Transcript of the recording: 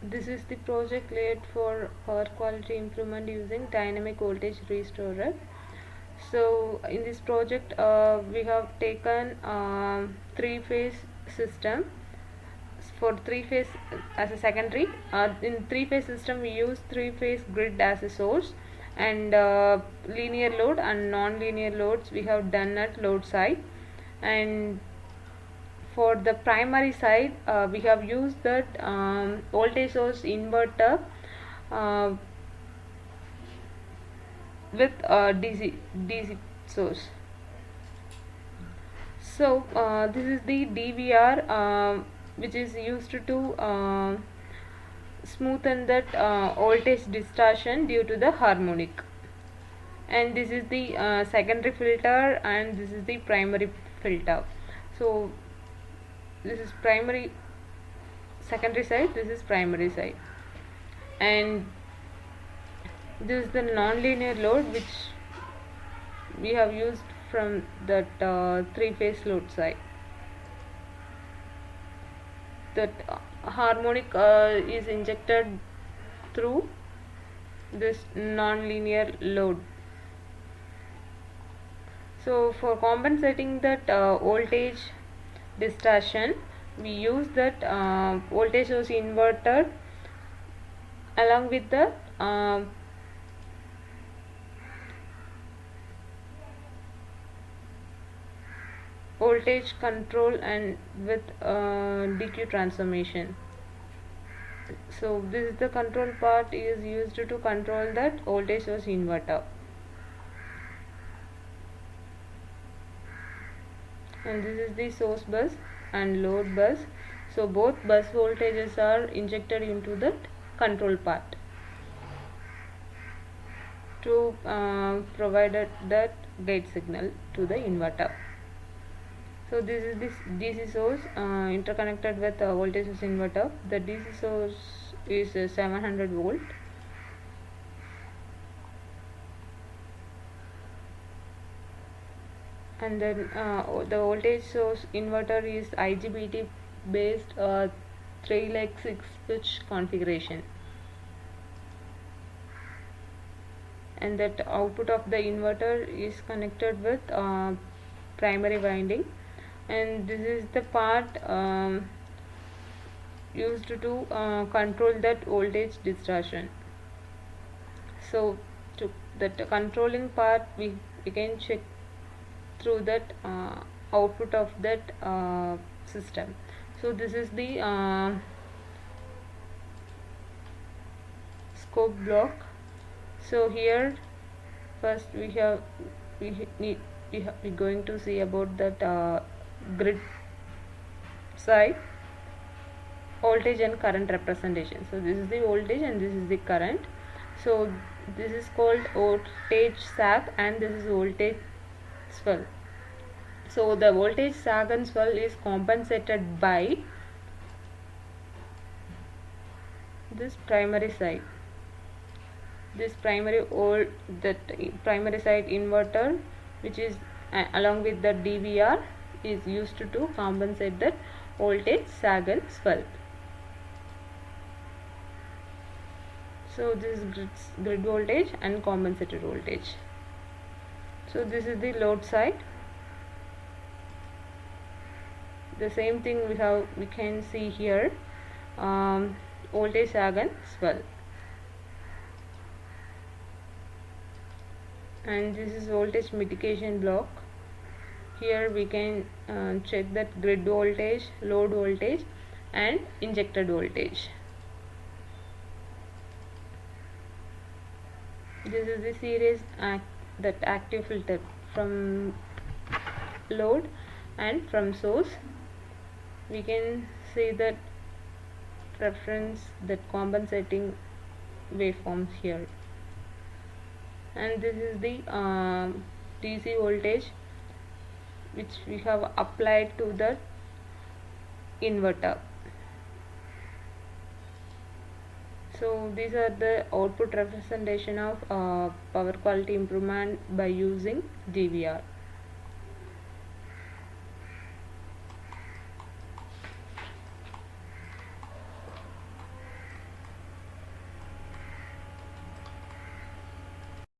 This is the project laid for power quality improvement using dynamic voltage restorer. So in this project we have taken three-phase system. For three-phase as a secondary, in three-phase system we use three-phase grid as a source, and linear load and non-linear loads we have done at load side. And for the primary side we have used that voltage source inverter with DC source. So this is the DVR which is used to smoothen that voltage distortion due to the harmonic. And this is the secondary filter, and this is the primary filter. So this is primary, secondary side, this is primary side, and this is the non-linear load which we have used from that three-phase load side. That harmonic is injected through this non-linear load. So for compensating that voltage distortion, we use that voltage source inverter along with the voltage control and with DQ transformation. So this is the control part is used to control that voltage source inverter. And this is the source bus and load bus. So both bus voltages are injected into the control part to provide that gate signal to the inverter. So this is this DC source interconnected with voltage source inverter. The DC source is 700 volt. And then the voltage source inverter is IGBT based 3 6 switch configuration, and that output of the inverter is connected with primary winding, and this is the part used to control that voltage distortion. So to that controlling part we can check through that output of that system. So this is the scope block. So here first we're going to see about that grid side voltage and current representation. So this is the voltage and this is the current. So this is called voltage sag and this is voltage swell. So the voltage sag and swell is compensated by this primary side. This primary primary side inverter, which is along with the DVR, is used to compensate that voltage sag and swell. So this is grid voltage and compensated voltage. So this is the load side. The same thing we can see here, voltage sag and swell. And this is voltage mitigation block. Here we can check that grid voltage, load voltage and injected voltage. This is the series that active filter from load and from source. We can see that reference that compensating waveforms here. And this is the DC voltage which we have applied to the inverter. So these are the output representation of power quality improvement by using DVR.